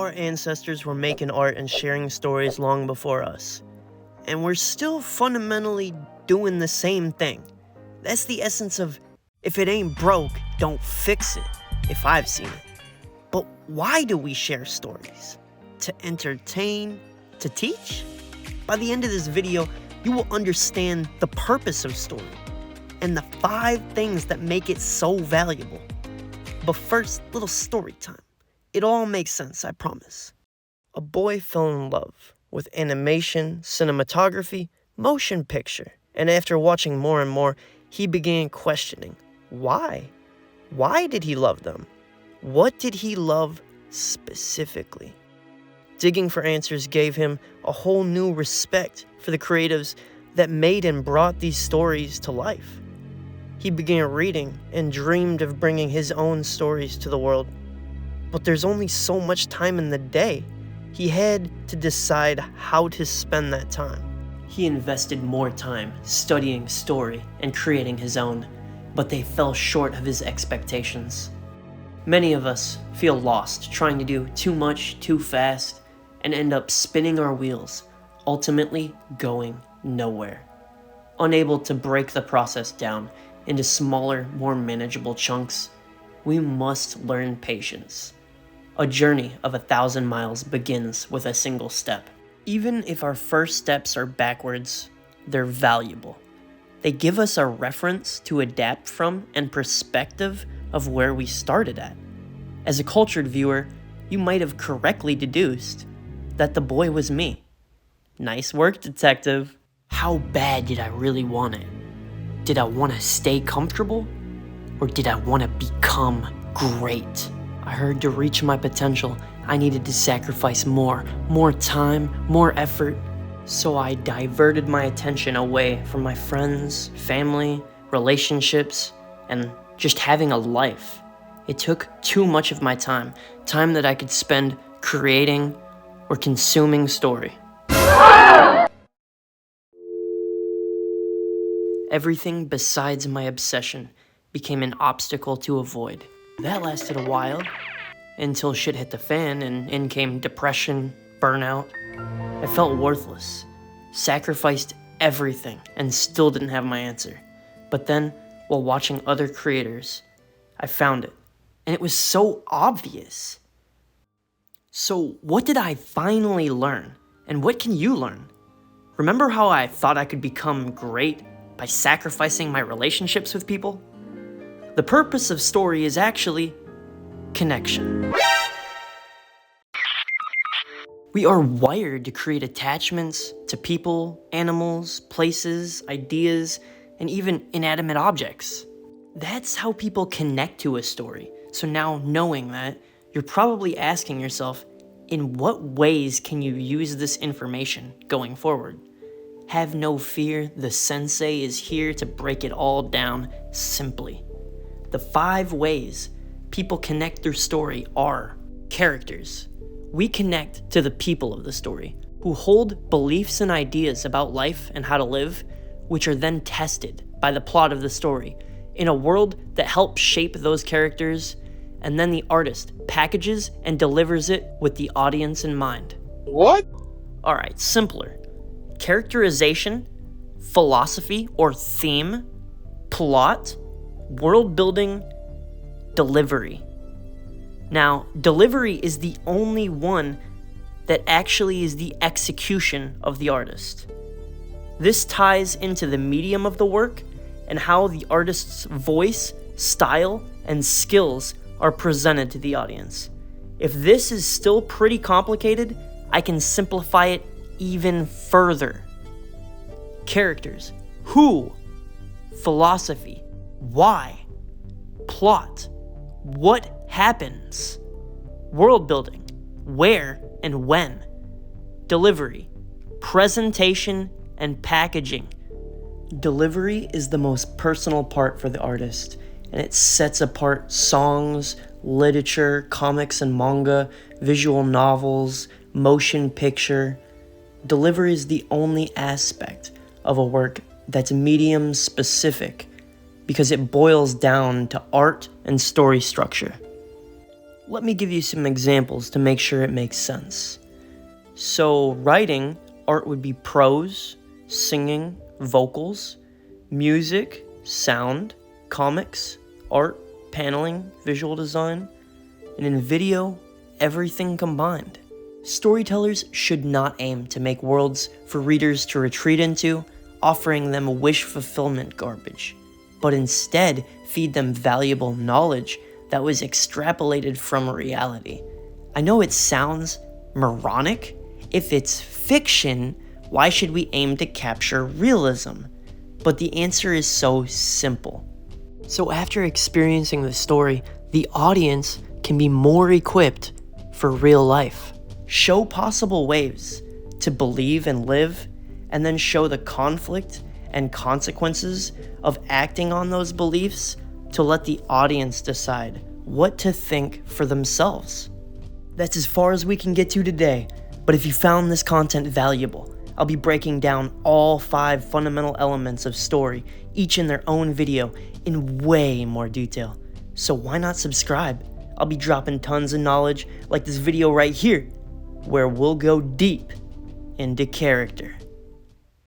Our ancestors were making art and sharing stories long before us. And we're still fundamentally doing the same thing. That's the essence of, if it ain't broke, don't fix it, if I've seen it. But why do we share stories? To entertain? To teach? By the end of this video, you will understand the purpose of story and the 5 things that make it so valuable. But first, little story time. It all makes sense, I promise. A boy fell in love with animation, cinematography, motion picture, and after watching more and more, he began questioning, why? Why did he love them? What did he love specifically? Digging for answers gave him a whole new respect for the creatives that made and brought these stories to life. He began reading and dreamed of bringing his own stories to the world. But there's only so much time in the day. He had to decide how to spend that time. He invested more time studying story and creating his own, but they fell short of his expectations. Many of us feel lost trying to do too much too fast and end up spinning our wheels, ultimately going nowhere. Unable to break the process down into smaller, more manageable chunks, we must learn patience. A journey of 1,000 miles begins with a single step. Even if our first steps are backwards, they're valuable. They give us a reference to adapt from and perspective of where we started at. As a cultured viewer, you might have correctly deduced that the boy was me. Nice work, detective. How bad did I really want it? Did I want to stay comfortable? Or did I want to become great? I heard to reach my potential, I needed to sacrifice more time, more effort. So I diverted my attention away from my friends, family, relationships, and just having a life. It took too much of my time that I could spend creating or consuming story. Everything besides my obsession became an obstacle to avoid. That lasted a while, until shit hit the fan and in came depression, burnout. I felt worthless, sacrificed everything, and still didn't have my answer. But then, while watching other creators, I found it, and it was so obvious. So what did I finally learn, and what can you learn? Remember how I thought I could become great by sacrificing my relationships with people? The purpose of story is actually connection. We are wired to create attachments to people, animals, places, ideas, and even inanimate objects. That's how people connect to a story. So now knowing that, you're probably asking yourself, in what ways can you use this information going forward? Have no fear, the sensei is here to break it all down simply. The 5 ways people connect through story are characters. We connect to the people of the story, who hold beliefs and ideas about life and how to live, which are then tested by the plot of the story in a world that helps shape those characters, and then the artist packages and delivers it with the audience in mind. What? Alright, simpler. Characterization, philosophy or theme, plot, world building, delivery. Now, delivery is the only one that actually is the execution of the artist. This ties into the medium of the work and how the artist's voice, style, and skills are presented to the audience. If this is still pretty complicated, I can simplify it even further. Characters. Who? Philosophy. Why? Plot. What happens? World building. Where and when? Delivery. Presentation and packaging. Delivery is the most personal part for the artist, and it sets apart songs, literature, comics and manga, visual novels, motion picture. Delivery is the only aspect of a work that's medium specific because it boils down to art and story structure. Let me give you some examples to make sure it makes sense. So, writing, art would be prose, singing, vocals, music, sound, comics, art, paneling, visual design, and in video, everything combined. Storytellers should not aim to make worlds for readers to retreat into, offering them wish fulfillment garbage, but instead feed them valuable knowledge that was extrapolated from reality. I know it sounds moronic. If it's fiction, why should we aim to capture realism? But the answer is so simple. So after experiencing the story, the audience can be more equipped for real life. Show possible ways to believe and live, and then show the conflict and consequences of acting on those beliefs to let the audience decide what to think for themselves. That's as far as we can get to today, but if you found this content valuable, I'll be breaking down all 5 fundamental elements of story, each in their own video, in way more detail. So why not subscribe? I'll be dropping tons of knowledge like this video right here, where we'll go deep into character.